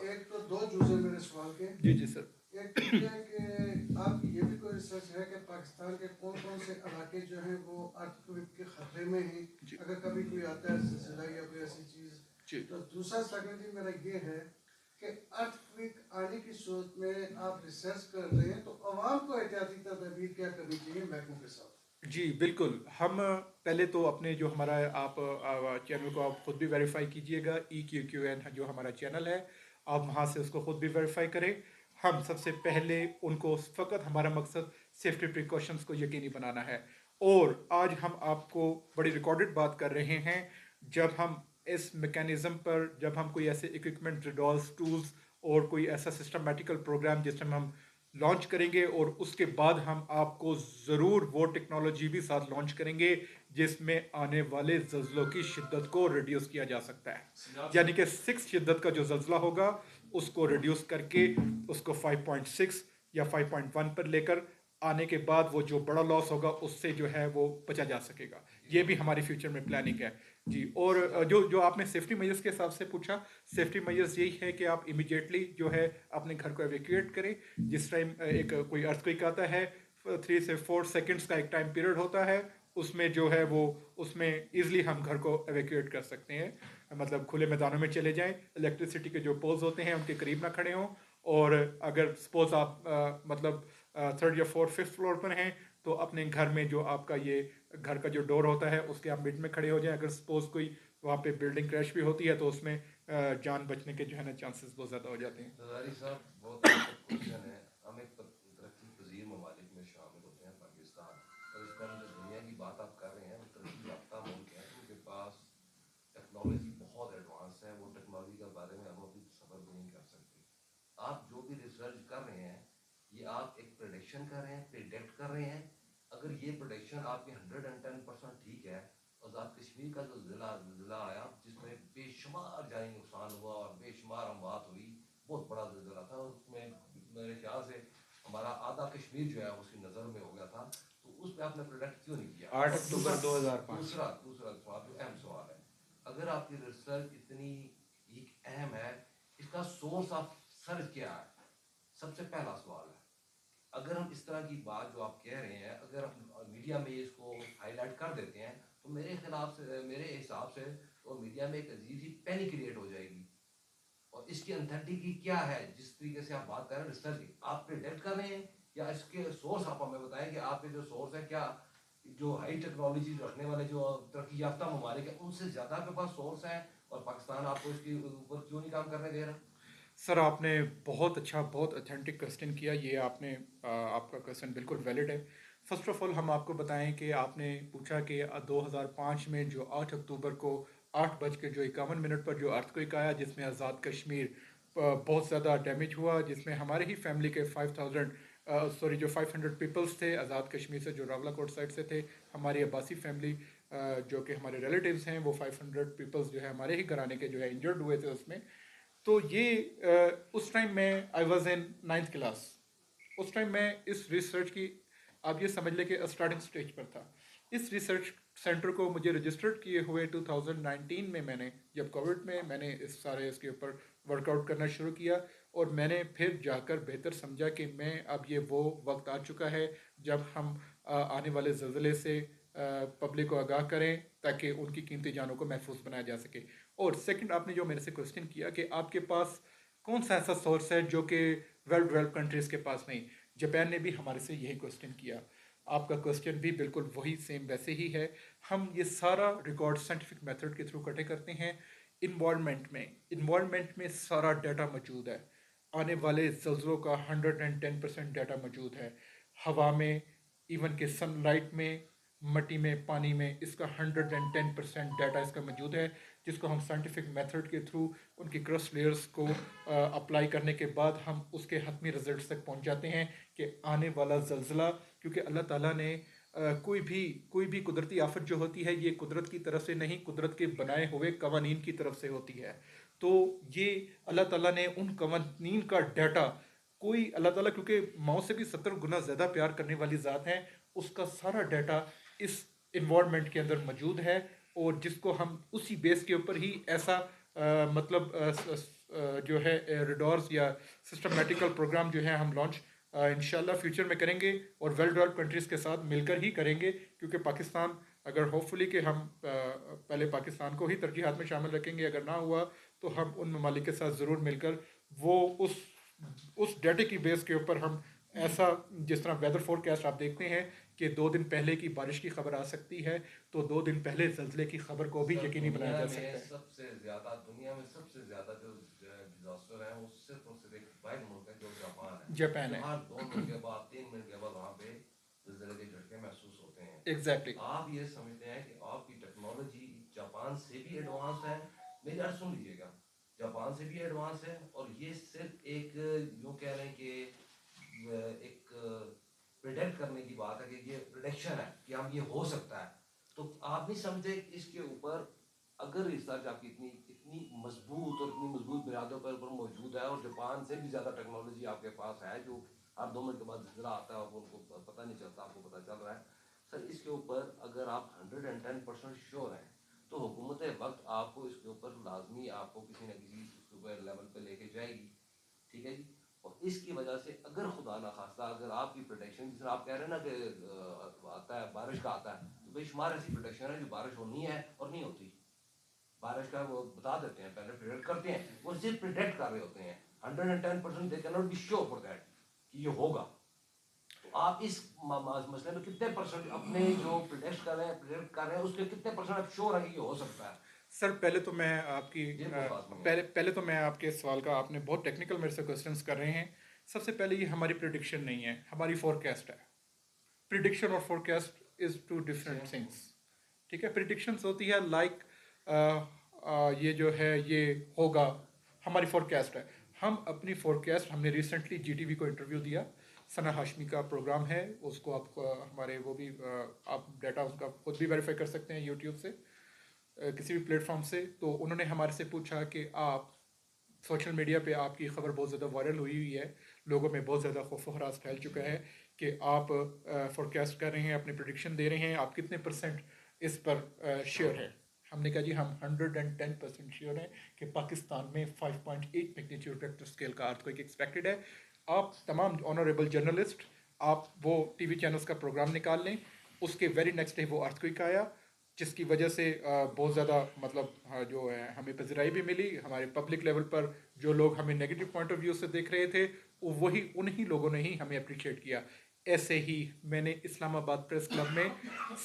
Speaker 4: एक तो दो चूजे मेरे सवाल के।
Speaker 1: जी जी सर।
Speaker 4: एक तो ये है कि आप ये भी कोई रिसर्च है कि पाकिस्तान के कौन कौन से इलाके जो हैं वो अर्थक्वेक के खतरे में हैं, अगर कभी कोई आता है जिलजिला या कोई ऐसी चीज़। तो दूसरा सेकेंडरी मेरा ये है कि अर्थक्वेक आने की सूरत में आप रिसर्च कर रहे हैं तो आवाम को एहतियाती तदबीर क्या करनी चाहिए महकमों के साथ?
Speaker 1: जी बिल्कुल, हम पहले तो अपने जो हमारा आप चैनल को आप खुद भी वेरीफाई कीजिएगा, EQQN जो हमारा चैनल है, आप वहाँ से उसको खुद भी वेरीफाई करें। हम सबसे पहले उनको फ़कत हमारा मकसद सेफ्टी प्रिकॉशंस को यकीनी बनाना है। और आज हम आपको बड़ी रिकॉर्डेड बात कर रहे हैं, जब हम इस मैकेनिज़्म पर, जब हम कोई ऐसे इक्विपमेंट, रिडॉल्स, टूल्स और कोई ऐसा सिस्टमेटिकल प्रोग्राम जिस टाइम हम लॉन्च करेंगे, और उसके बाद हम आपको ज़रूर वो टेक्नोलॉजी भी साथ लॉन्च करेंगे जिसमें आने वाले ज़लज़लों की शिद्दत को रिड्यूस किया जा सकता है। यानी कि 6 शिद्दत का जो ज़लज़ला होगा उसको रिड्यूस करके उसको 5.6 या 5.1 पर लेकर आने के बाद वो जो बड़ा लॉस होगा उससे जो है वो बचा जा सकेगा। ये भी हमारी फ्यूचर में प्लानिंग है जी। और जो आपने सेफ्टी मेजर्स के हिसाब से पूछा, सेफ्टी मेजर्स यही है कि आप इमीडिएटली जो है अपने घर को एवेक्यूएट करें। जिस टाइम एक कोई अर्थक्वेक आता है 3 से 4 सेकंड्स का एक टाइम पीरियड होता है, उसमें जो है वो उसमें ईजिली हम घर को एवेक्यूएट कर सकते हैं। मतलब खुले मैदानों में चले जाएं, इलेक्ट्रिसिटी के जो पोल्स होते हैं उनके करीब ना खड़े हों। और अगर सपोज आप मतलब 3rd या 4th 5th फ्लोर पर हैं तो अपने घर में जो आपका ये घर का जो डोर होता है उसके आप मिड में खड़े हो जाएं। अगर सपोज कोई वहाँ पे बिल्डिंग क्रैश भी होती है तो उसमें जान बचने के जो है ना चांसेस बहुत ज़्यादा हो जाते हैं।
Speaker 5: सरदारी साहब, बहुत अच्छा क्वेश्चन है। हम एक तरक्की पजीर ममालिक में शामिल होते हैं पाकिस्तान, और इस टाइम जो दुनिया की बात आप कर रहे हैं वो तरक्की याफ्ता मुल्क है, उनके पास टेक्नोलॉजी बहुत एडवांस है, वो टेक्नोलॉजी के बारे में हम अभी सबर भी नहीं कर सकते। आप जो भी रिसर्च कर रहे हैं, ये आप एक प्रेडिक्शन कर रहे हैं, प्रिडिक्ट कर रहे हैं। अगर ये प्रोडिक्शन आपकी 110% ठीक है, आज़ाद कश्मीर का जो ज़िला आया जिसमें बेशुमार जानी नुकसान हुआ और बेशुमार अमवात हुई, बहुत बड़ा ज़िला था, उसमें मेरे ख्याल से हमारा आधा कश्मीर जो है उसकी नज़र में हो गया था। तो उस पर आपने प्रोडक्ट क्यों नहीं किया?
Speaker 1: 8 अक्टूबर 2005।
Speaker 5: दूसरा दूसरा सवाल जो अहम सवाल है, अगर आपकी रिसर्च इतनी एक अहम है, इसका सोर्स ऑफ सर्च क्या है? सबसे पहला सवाल है। अगर हम इस तरह की बात जो आप कह रहे हैं, अगर हम मीडिया में इसको हाईलाइट कर देते हैं, तो मेरे हिसाब से तो मीडिया में एक अजीब सी पैनिक क्रिएट हो जाएगी। और इसकी अथेंटिसिटी क्या है? जिस तरीके से आप बात कर रहे हैं रिसर्च की, आप प्रिडिक्ट कर रहे हैं या इसके सोर्स आप हमें बताएं कि आपके जो सोर्स है, क्या जो हाई टेक्नोलॉजी रखने वाले जो तरक्की याफ्ता ममालिक है उनसे ज़्यादा आपके पास सोर्स है, और पाकिस्तान आपको इसके ऊपर क्यों नहीं काम करने दे रहा?
Speaker 1: सर आपने बहुत अच्छा, बहुत अथेंटिक क्वेश्चन किया। ये आपने आपका क्वेश्चन बिल्कुल वैलिड है। फर्स्ट ऑफ ऑल हम आपको बताएं कि आपने पूछा कि 2005 में जो 8 अक्टूबर को 8:51 पर जो अर्थक्वेक आया, जिसमें आज़ाद कश्मीर बहुत ज़्यादा डैमेज हुआ, जिसमें हमारे ही फैमिली के 500 पीपल्स थे आज़ाद कश्मीर से, जो रावलाकोट साइड से थे। हमारी अब्बासी फैमिली जो कि हमारे रिलेटिव्स हैं, वो 500 पीपल्स जो है हमारे ही घराने के जो है इंजर्ड हुए थे उसमें। तो ये उस टाइम में I was in 9th class. उस टाइम मैं इस रिसर्च की, आप ये समझ लें कि स्टार्टिंग स्टेज पर था। इस रिसर्च सेंटर को मुझे रजिस्टर्ड किए हुए 2019 में, मैंने जब कोविड में मैंने इस सारे इसके ऊपर वर्कआउट करना शुरू किया, और मैंने फिर जाकर बेहतर समझा कि मैं अब ये वो वक्त आ चुका है जब हम आने वाले ज़लज़ले से पब्लिक को आगाह करें ताकि उनकी कीमती जानों को महफूज बनाया जा सके। और सेकंड, आपने जो मेरे से क्वेश्चन किया कि आपके पास कौन सा ऐसा सोर्स है जो कि वेल डेवलप्ड कंट्रीज़ के पास नहीं। जापान ने भी हमारे से यही क्वेश्चन किया। आपका क्वेश्चन भी बिल्कुल वही सेम वैसे ही है। हम ये सारा रिकॉर्ड साइंटिफिक मेथड के थ्रू इकट्ठे करते हैं। इन्वॉल्वमेंट में सारा डाटा मौजूद है। आने वाले ज़लज़लों का 110% डाटा मौजूद है। हवा में, इवन के सनलाइट में, मट्टी में, पानी में, इसका 110% डाटा इसका मौजूद है, जिसको हम साइंटिफिक मेथड के थ्रू उनकी क्रस्ट लेयर्स को अप्लाई करने के बाद हम उसके हतमी रिजल्ट तक पहुंच जाते हैं कि आने वाला ज़लज़ला, क्योंकि अल्लाह ताला ने कोई भी कुदरती आफत जो होती है, ये कुदरत की तरफ से नहीं, कुदरत के बनाए हुए कवानीन की तरफ से होती है। तो ये अल्लाह ताला ने उन कवानीन का डाटा, कोई अल्लाह ताला क्योंकि मौत से भी 70 गुना ज़्यादा प्यार करने वाली ज़ात है, उसका सारा डाटा इस इन्वायरमेंट के अंदर मौजूद है। और जिसको हम उसी बेस के ऊपर ही ऐसा जो है रिडोर्स या सिस्टमेटिकल प्रोग्राम जो है हम लॉन्च इंशाल्लाह फ्यूचर में करेंगे, और वेल डेवलप्ड कंट्रीज़ के साथ मिलकर ही करेंगे। क्योंकि पाकिस्तान, अगर होपफुली कि हम पहले पाकिस्तान को ही तरजीहात में शामिल रखेंगे, अगर ना हुआ तो हम उन ममालिक के साथ ज़रूर मिलकर वो उस डाटे की बेस के ऊपर हम ऐसा, जिस तरह वेदर फोरकास्ट आप देखते हैं कि 2 दिन पहले की बारिश की खबर आ सकती है, तो 2 दिन पहले ज़लज़ले की खबर को भी यकीनी बनाया जा सकता है।
Speaker 5: दुनिया में सबसे ज़्यादा जो डिजास्टर है वो सिर्फ और सिर्फ एक वाहिद मुल्क है, जो जापान है।
Speaker 1: जापान है।
Speaker 5: हर 2 मिनट के बाद 3 मिनट के बाद वहाँ पे ज़लज़ले के झटके महसूस होते हैं।
Speaker 1: एग्जैक्टली।
Speaker 5: आप ये समझते हैं कि आपकी टेक्नोलॉजी जापान से भी एडवांस है? मेरी बात सुन लीजिएगा, जापान से भी एडवांस है, और ये सिर्फ एक यूँ कह रहे हैं कि एक प्रिडिक्ट करने की बात है कि ये प्रिडिक्शन है कि हम ये हो सकता है। तो आप नहीं समझते इसके ऊपर अगर रिसर्च आपकी इतनी मजबूत और इतनी मजबूत बुनियादों पर मौजूद है, और जापान से भी ज़्यादा टेक्नोलॉजी आपके पास है, जो हर 2 मिनट के बाद ज़रा आता है और उनको पता नहीं चलता, आपको पता चल रहा है। सर, इसके ऊपर अगर आप 110% श्योर हैं, तो हुकूमत वक्त आपको इसके ऊपर लाजमी आपको किसी न किसी इसके ऊपर लेवल पे लेके जाएगी, ठीक है जी। और इसकी वजह से अगर खुदा ना खास्ता अगर आपकी प्रोटेक्शन, जिस आप कह रहे हैं ना कि आता है बारिश का आता है, तो बेशुमार ऐसी प्रोटेक्शन है जो बारिश होनी है और नहीं होती। बारिश का वो बता देते हैं, पहले प्रिडिक्ट करते हैं, वो सिर्फ प्रिडिक्ट कर रहे होते हैं। 110% they can not be sure for that कि ये होगा। तो आप इस मसले में कितने परसेंट अपने जो प्रिडिक्ट कर रहे हैं उसके कितने परसेंट आप श्योर है कि ये हो सकता है?
Speaker 1: सर पहले तो मैं आपकी
Speaker 5: ये कोई बात नहीं है।
Speaker 1: पहले तो मैं आपके सवाल का, आपने बहुत टेक्निकल मेरे से क्वेश्चंस कर रहे हैं। सबसे पहले ये हमारी प्रिडिक्शन नहीं है, हमारी फोरकास्ट है। प्रिडिक्शन और forecast is two different things, ठीक है। प्रिडिक्शंस होती है लाइक ये जो है ये होगा, हमारी फोरकास्ट है। हम अपनी फोरकास्ट, हमने रिसेंटली जीटीवी को इंटरव्यू दिया, सना हाशमी का प्रोग्राम है, उसको आप हमारे वो भी आप डाटा उसका खुद भी वेरीफाई कर सकते हैं यूट्यूब से, किसी भी प्लेटफॉर्म से। तो उन्होंने हमारे से पूछा कि आप सोशल मीडिया पे आपकी खबर बहुत ज़्यादा वायरल हुई है, लोगों में बहुत ज़्यादा खौफ व हरास फैल चुका है कि आप फोरकास्ट कर रहे हैं, अपनी प्रेडिक्शन दे रहे हैं, आप कितने परसेंट इस पर श्योर है। हमने कहा जी हम 110% श्योर हैं कि पाकिस्तान में 5.8 मैग्नीट्यूड रेक्टर स्केल का अर्थक्वेक एक्सपेक्टेड है। आप तमाम ऑनरेबल जर्नलिस्ट, आप वो टीवी चैनल्स का प्रोग्राम निकाल लें, उसके वेरी नेक्स्ट डे वो अर्थक्वेक आया, जिसकी वजह से बहुत ज़्यादा मतलब जो है हमें पजराई भी मिली। हमारे पब्लिक लेवल पर जो लोग हमें नेगेटिव पॉइंट ऑफ व्यू से देख रहे थे, वही उन्हीं लोगों ने ही हमें अप्रिशिएट किया। ऐसे ही मैंने इस्लामाबाद प्रेस क्लब में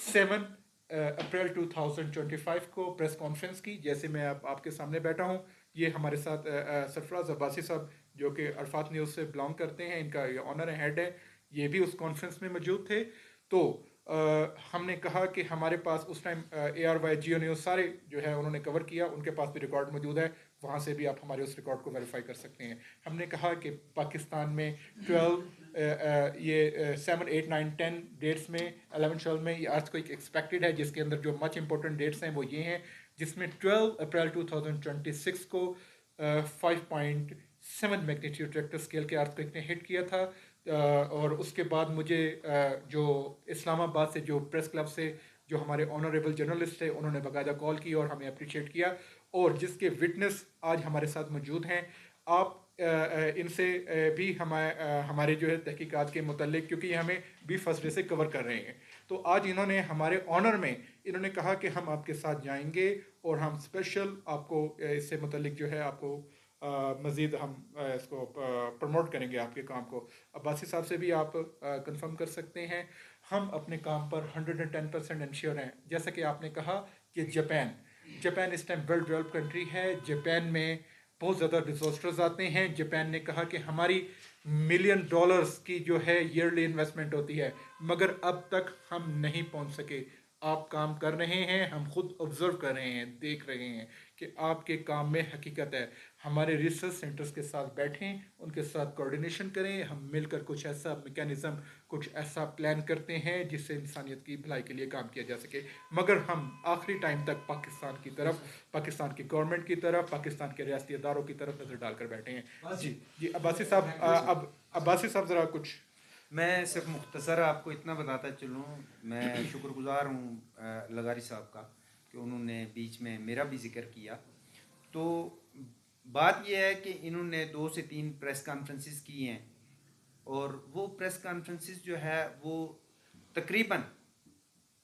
Speaker 1: 7 अप्रैल 2025 को प्रेस कॉन्फ्रेंस की, जैसे मैं आपके सामने बैठा हूँ। ये हमारे साथ सरफराज अब्बासी साहब जो कि अरफात न्यूज़ से बिलोंग करते हैं, इनका ये ऑनर है, हेड है, ये भी उस कॉन्फ्रेंस में मौजूद थे। तो हमने कहा कि हमारे पास उस टाइम ARY जियो न्यूज़ सारे जो है उन्होंने कवर किया, उनके पास भी रिकॉर्ड मौजूद है, वहाँ से भी आप हमारे उस रिकॉर्ड को वेरीफाई कर सकते हैं। हमने कहा कि पाकिस्तान में 7, 8, 9, 10 डेट्स में 11, 12 में ये अर्थक्वेक एक्सपेक्टेड है, जिसके अंदर जो मच इंपॉर्टेंट डेट्स हैं वो ये हैं, जिसमें 12 अप्रैल 2026 को 5.7 मैग्नीट्यूड रेक्टर स्केल के अर्थक्वेक ने हिट किया था। और उसके बाद मुझे जो इस्लामाबाद से जो प्रेस क्लब से जो हमारे ऑनरेबल जर्नलिस्ट थे, उन्होंने बाकायदा कॉल की और हमें अप्रिशिएट किया, और जिसके विटनेस आज हमारे साथ मौजूद हैं। आप इनसे भी हमारे जो है तहकीकात के मुतालिक, क्योंकि ये हमें भी फर्स्ट डे से कवर कर रहे हैं, तो आज इन्होंने हमारे ऑनर में इन्होंने कहा कि हम आपके साथ जाएंगे और हम स्पेशल आपको इससे मुतालिक जो है आपको मज़ीद हम इसको प्रमोट करेंगे आपके काम को। अब्बासी साहब से भी आप कंफर्म कर सकते हैं, हम अपने काम पर 110% इंश्योर हैं। जैसा कि आपने कहा कि जापान इस टाइम वेल डेवलप्ड कंट्री है, जापान में बहुत ज़्यादा डिजास्टर्स आते हैं। जापान ने कहा कि हमारी $1 मिलियन की जो है ईयरली इन्वेस्टमेंट होती है, मगर अब तक हम नहीं पहुंच सके। आप काम कर रहे हैं, हम खुद ऑब्जर्व कर रहे हैं, देख रहे हैं कि आपके काम में हकीकत है। हमारे रिसर्च सेंटर्स के साथ बैठें, उनके साथ कोऑर्डिनेशन करें, हम मिलकर कुछ ऐसा मैकेनिज़्म, कुछ ऐसा प्लान करते हैं जिससे इंसानियत की भलाई के लिए काम किया जा सके। मगर हम आखिरी टाइम तक पाकिस्तान की तरफ, पाकिस्तान की गवर्नमेंट की तरफ, पाकिस्तान के रियासती इदारों की तरफ नज़र डालकर बैठे हैं। जी अब्बासी साहब, अब अब्बासी साहब ज़रा कुछ।
Speaker 6: मैं सिर्फ मुख्तसर आपको इतना बताता चलूँ, मैं शुक्रगुज़ार हूँ लगारी साहब का कि उन्होंने बीच में मेरा भी जिक्र किया। तो बात यह है कि इन्होंने 2 से 3 प्रेस कॉन्फ्रेंसेस की हैं, और वो प्रेस कॉन्फ्रेंसेस जो है वो तकरीबन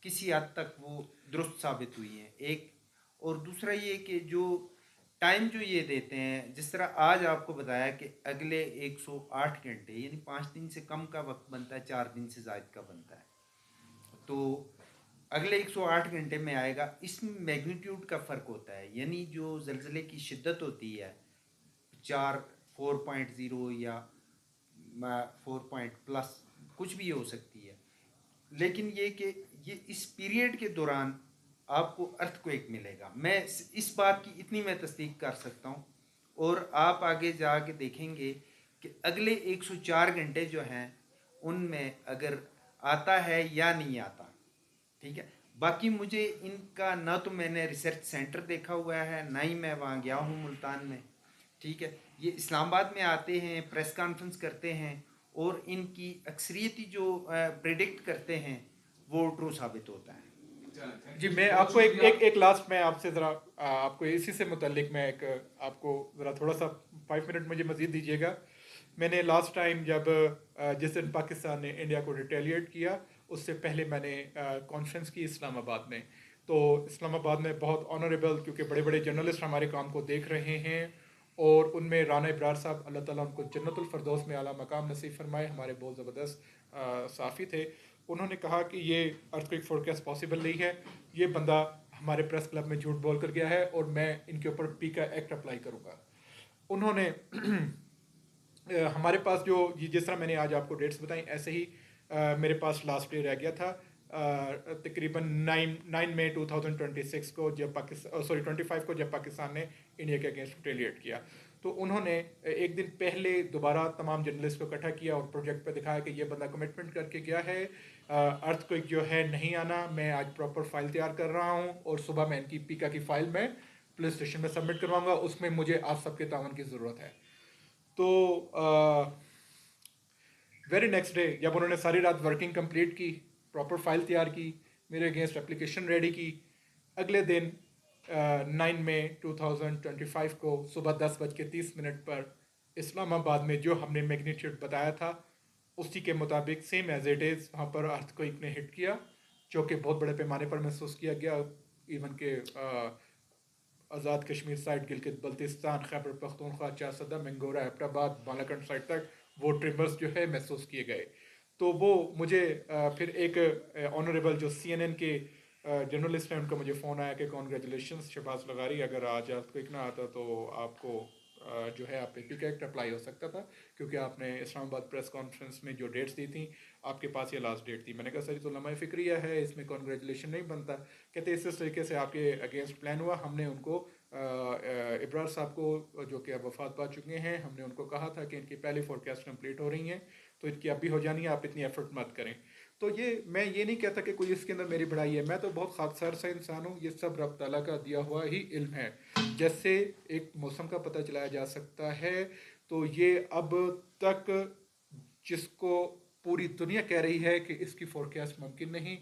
Speaker 6: किसी हद तक वो दुरुस्त साबित हुई हैं। एक और दूसरा ये कि जो टाइम जो ये देते हैं, जिस तरह आज आपको बताया कि अगले 108 घंटे यानी 5 दिन से कम का वक्त बनता है, 4 दिन से ज़ायद का बनता है, तो अगले 108 घंटे में आएगा। इसमें मैग्नीट्यूड का फ़र्क होता है, यानी जो ज़लज़ले की शिद्दत होती है 4.0 या 4+ कुछ भी हो सकती है, लेकिन ये कि ये इस पीरियड के दौरान आपको अर्थक्वेक मिलेगा। मैं इस बात की इतनी मैं तस्दीक कर सकता हूँ, और आप आगे जाके देखेंगे कि अगले 104 घंटे जो हैं उनमें अगर आता है या नहीं आता, ठीक है। बाकी मुझे इनका ना तो मैंने रिसर्च सेंटर देखा हुआ है, ना ही मैं वहाँ गया हूँ मुल्तान में, ठीक है। ये इस्लामाबाद में आते हैं, प्रेस कॉन्फ्रेंस करते हैं, और इनकी अक्सरियती जो प्रेडिक्ट करते हैं वो ट्रू साबित होता है।
Speaker 1: जी मैं आपको एक लास्ट में आपसे ज़रा आपको इसी से मुतल्लिक मैं एक आपको ज़रा थोड़ा सा 5 मिनट मुझे मज़ीद दीजिएगा। मैंने लास्ट टाइम जब जिस दिन पाकिस्तान ने इंडिया को रिटेलिएट किया, उससे पहले मैंने कॉन्फ्रेंस की इस्लामाबाद में। तो इस्लामाबाद में बहुत ऑनरेबल, क्योंकि बड़े बड़े जर्नलिस्ट हमारे काम को देख रहे हैं, और उनमें राना इब्रार साहब, अल्लाह ताला उनको जन्नतुल फरदौस में आला मकाम नसीब फरमाए, हमारे बहुत ज़बरदस्त साफ़ी थे। उन्होंने कहा कि ये अर्थक्वेक फोरकास्ट पॉसिबल नहीं है, ये बंदा हमारे प्रेस क्लब में झूठ बोल कर गया है, और मैं इनके ऊपर पीका एक्ट अप्लाई करूँगा। उन्होंने हमारे पास जो जिस तरह मैंने आज आपको डेट्स बताई, ऐसे ही मेरे पास लास्ट डे रह गया था तकरीबन 9 मई 2026 को जब पाकिस्तान 25 को जब पाकिस्तान ने इंडिया के अगेंस्ट रिटेलिएट किया, तो उन्होंने एक दिन पहले दोबारा तमाम जर्नलिस्ट को इकट्ठा किया और प्रोजेक्ट पे दिखाया कि ये बंदा कमिटमेंट करके गया है, अर्थक्वेक जो है नहीं आना, मैं आज प्रॉपर फाइल तैयार कर रहा हूँ और सुबह मैं इनकी पीका की फाइल में पुलिस स्टेशन में सबमिट करवाऊंगा, उसमें मुझे आप सबके तावन की ज़रूरत है। तो वेरी नेक्स्ट डे जब उन्होंने सारी रात वर्किंग कंप्लीट की, प्रॉपर फाइल तैयार की, मेरे अगेंस्ट एप्लीकेशन रेडी की, अगले दिन 9 मई 2025 को सुबह 10:30 पर इस्लामाबाद में जो हमने मैग्नीट्यूड बताया था उसी के मुताबिक सेम एज इट इज़ वहाँ पर अर्थक्वेक ने हिट किया, जो कि बहुत बड़े पैमाने पर महसूस किया गया। इवन के आज़ाद कश्मीर साइड, गिलगित बल्तिस्तान, खैबर पख्तूनख्वा, चासदा, मंगोरा, एबटाबाद, बालाकंड साइड तक वो ट्रिमर्स जो है महसूस किए गए। तो वो मुझे फिर एक ऑनरेबल जो CNN के जर्नलिस्ट हैं उनका मुझे फ़ोन आया कि कॉन्ग्रेचुलेशंस शहबाज लगारी, अगर आज अर्थक्वेक ना आता तो आपको जो है आप पे पिक एक्ट अप्लाई हो सकता था, क्योंकि आपने इस्लामाबाद प्रेस कॉन्फ्रेंस में जो डेट्स दी थी आपके पास ये लास्ट डेट थी। मैंने कहा सर तो लम्हा फ़िक्रिया है, इसमें कॉन्ग्रेचुलेशन नहीं बनता। कहते इस तरीके से आपके अगेंस्ट प्लान हुआ, हमने उनको इब्रार साहब को जो कि अब वफात पा चुके हैं, हमने उनको कहा था कि इनकी पहली फोरकास्ट कंप्लीट हो रही हैं तो इनकी अब भी हो जानी है, आप इतनी एफर्ट मत करें। तो ये मैं ये नहीं कहता कि कोई इसके अंदर मेरी बड़ाई है, मैं तो बहुत खादसार सा इंसान हूँ, ये सब रब ताला का दिया हुआ ही इल्म है। जैसे एक मौसम का पता चलाया जा सकता है, तो ये अब तक जिसको पूरी दुनिया कह रही है कि इसकी फोरकास्ट मुमकिन नहीं,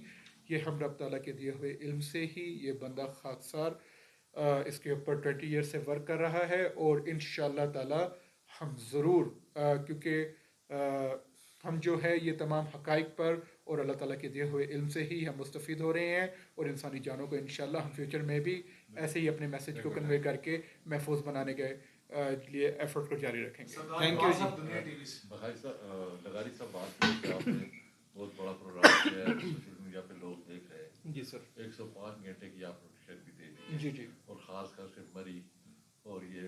Speaker 1: ये हम रब ताला के दिए हुए इल्म से ही ये बंदा खादसार इसके ऊपर 20 ईयर से वर्क कर रहा है और इंशाअल्लाह ताला हम ज़रूर क्योंकि हम जो है ये तमाम हकाइक पर और अल्लाह ताला के दिए हुए इल्म से ही हम मुस्तफ़ीद हो रहे हैं और इंसानी जानों को इंशाअल्लाह हम फ्यूचर में भी ऐसे ही अपने मैसेज को कन्वे करके महफूज बनाने के लिए एफर्ट को जारी रखेंगे।
Speaker 6: थैंक यू जी।
Speaker 2: दुनिया टीवी से
Speaker 7: लगारी साहब बात करें कि आपने बहुत बड़ा प्रोग्राम किया है, सोशल मीडिया पे लोग देख रहे हैं।
Speaker 1: जी सर।
Speaker 7: 105 घंटे की आप नोटिफिकेशन भी दे दी
Speaker 1: जी जी।
Speaker 7: और ख़ास कर से मरी और ये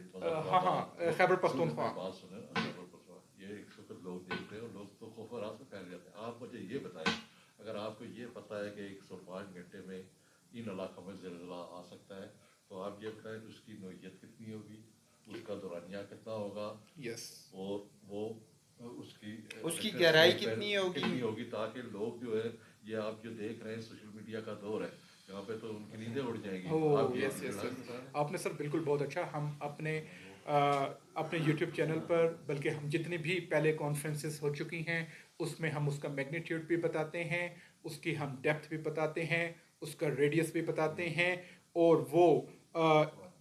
Speaker 1: हाँ खैबर पख्तूनख्वा
Speaker 7: बात सुने, खैबर पख्तूनख्वा ये 100 लोग देख रहे हैं और लोग तो खौफ और रात में फैल जाते हैं। आप मुझे ये बताएं, अगर आपको ये पता है कि 105 घंटे में इन इलाकों में ज़िलज़ला आ सकता है, तो आप ये बताएं कि उसकी नोयत कितनी होगी, उसका दौरानिया कितना होगा,
Speaker 1: यस,
Speaker 7: और वो
Speaker 6: उसकी गहराई कितनी होगी,
Speaker 7: ताकि लोग जो है ये आप जो देख रहे हैं सोशल मीडिया का दौर है, यहाँ पे तो उनकी नींदें उड़ जाएंगी। आप ये
Speaker 1: यस यस आपने सर बिल्कुल बहुत अच्छा, हम अपने YouTube चैनल पर, बल्कि हम जितनी भी पहले कॉन्फ्रेंसेस हो चुकी हैं उसमें हम उसका मैग्नीट्यूड भी बताते हैं, उसकी हम डेप्थ भी बताते हैं, उसका रेडियस भी बताते हैं, और वो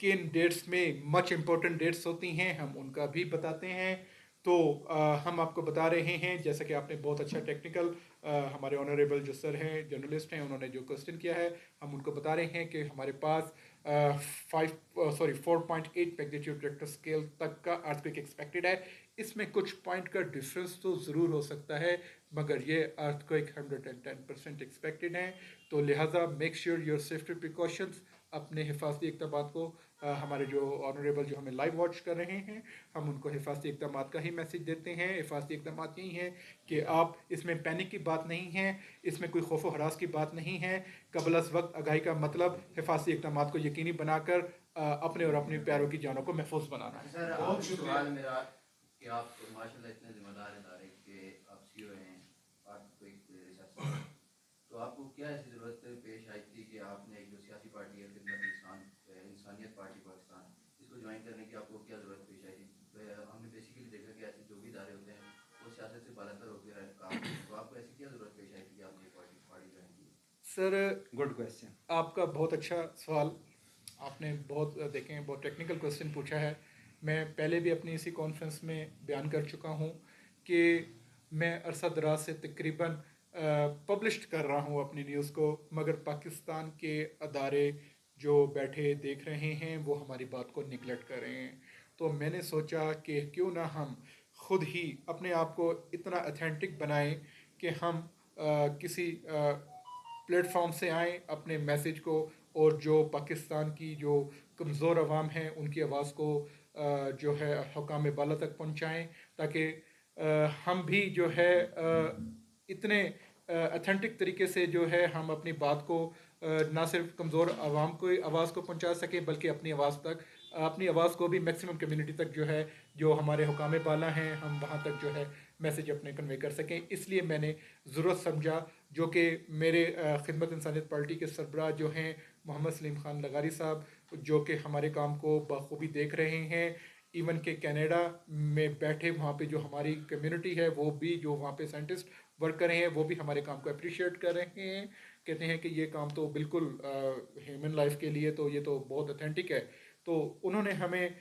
Speaker 1: किन डेट्स में मच इम्पोर्टेंट डेट्स होती हैं हम उनका भी बताते हैं। तो हम आपको बता रहे हैं, जैसा कि आपने बहुत अच्छा टेक्निकल हमारे ऑनरेबल जो सर हैं जर्नलिस्ट हैं उन्होंने जो क्वेश्चन किया है, हम उनको बता रहे हैं कि हमारे पास 4.8 मैग्नीट्यूड रिक्टर स्केल तक का अर्थक्वेक एक्सपेक्टेड है। इसमें कुछ पॉइंट का डिफरेंस तो ज़रूर हो सकता है, मगर ये अर्थक्वेक 110% एक्सपेक्टेड हैं। तो लिहाजा make sure your safety precautions, अपने हिफाजती इक़दाम को हमारे जो ऑनरेबल जो हमें लाइव वॉच कर रहे हैं हम उनको हिफाजती इक़दाम का ही मैसेज देते हैं। हिफाजती इक़दाम यही हैं कि आप, इसमें पैनिक की बात नहीं है, इसमें कोई खौफ व हरास की बात नहीं है। कबल अज़ वक्त आगाही का मतलब हिफाजती इक़दाम को यकीनी बनाकर अपने और अपने प्यारों की जानों को महफूज बनाना है।
Speaker 8: सर बहुत शुक्रिया मेरा कि आप माशाल्लाह इतने जिम्मेदार इदारे के आप CEO हैं अर्थक्वेक रिसर्च, तो आपको क्या ऐसी ज़रूरत पेश आई थी कि आपने एक जो सियासी पार्टी है खिदमत इंसानियत पार्टी पाकिस्तान, इसको ज्वाइन करने की आपको क्या ज़रूरत पेश आई थी? हमने बेसिकली देखा कि ऐसे जो भी इदारे होते हैं वो सियासत से बालातर होकर काम करते हैं, तो आपको ऐसी क्या ज़रूरत पेश आई थी कि आपने पार्टी ज्वाइन की?
Speaker 1: सर
Speaker 6: गुड क्वेश्चन,
Speaker 1: आपका बहुत अच्छा सवाल, आपने बहुत देखें बहुत टेक्निकल क्वेश्चन पूछा है। मैं पहले भी अपनी इसी कॉन्फ्रेंस में बयान कर चुका हूँ कि मैं अरसा दराज से तकरीबन पब्लिश कर रहा हूँ अपनी न्यूज़ को, मगर पाकिस्तान के अदारे जो बैठे देख रहे हैं वो हमारी बात को निगलेक्ट कर रहे हैं। तो मैंने सोचा कि क्यों ना हम खुद ही अपने आप को इतना अथेंटिक बनाएं कि हम किसी प्लेटफॉर्म से आएँ, अपने मैसेज को और जो पाकिस्तान की जो कमज़ोर अवाम है उनकी आवाज़ को जो है हुकाम बाला तक पहुँचाएँ, ताकि हम भी जो है इतने अथेंटिक तरीके से जो है हम अपनी बात को ना सिर्फ कमज़ोर आवाम को आवाज़ को पहुंचा सकें, बल्कि अपनी आवाज़ को भी मैक्सिमम कम्युनिटी तक जो है, जो हमारे हुकाम बाला हैं, हम वहाँ तक जो है मैसेज अपने कन्वे कर सकें। इसलिए मैंने ज़रूरत समझा, जो कि मेरे खिदमत इंसानियत पार्टी के सरबराह जो हैं मोहम्मद सलीम खान लगारी साहब, जो कि हमारे काम को बखूबी देख रहे हैं, इवन के कनाडा में बैठे वहाँ पे जो हमारी कम्युनिटी है, वो भी जो वहाँ पे साइंटिस्ट वर्क कर रहे हैं, वो भी हमारे काम को अप्रिशिएट कर रहे हैं, कहते हैं कि ये काम तो बिल्कुल ह्यूमन लाइफ के लिए तो ये तो बहुत ऑथेंटिक है। तो उन्होंने हमें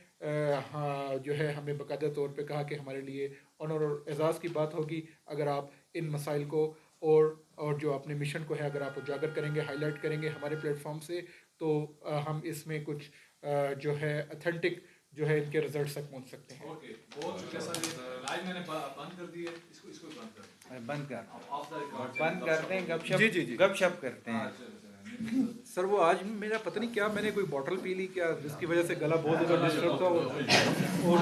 Speaker 1: हाँ जो है हमें बाकायदा तौर पे कहा कि हमारे लिए ऑनर और एजाज़ की बात होगी अगर आप इन मसाइल को और जो अपने मिशन को है अगर आप उजागर करेंगे, हाईलाइट करेंगे हमारे प्लेटफॉर्म से, तो हम इसमें कुछ जो है अथेंटिक जो है इनके रिजल्ट तक पहुंच सकते हैं।
Speaker 2: ओके, बहुत शुक्रिया सर। लाइव मैंने बंद कर दी है, इसको बंद कर
Speaker 6: बंद कर
Speaker 2: ऑफ द रिकॉर्ड
Speaker 6: बंद करते हैं, गपशप
Speaker 1: जी, जी, जी।
Speaker 6: गपशप करते हैं।
Speaker 1: सर वो आज मेरा पता नहीं क्या मैंने कोई बॉटल पी ली क्या, जिसकी वजह से गला बहुत ज़्यादा डिस्टर्ब था। और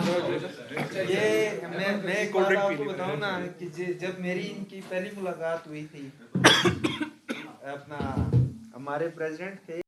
Speaker 6: ये मैं एक
Speaker 1: कोल्ड
Speaker 6: बात
Speaker 1: ड्रिंक पी
Speaker 6: आपको
Speaker 1: ली।
Speaker 6: बताऊं ना कि जब मेरी इनकी पहली मुलाकात हुई थी, अपना हमारे प्रेसिडेंट थे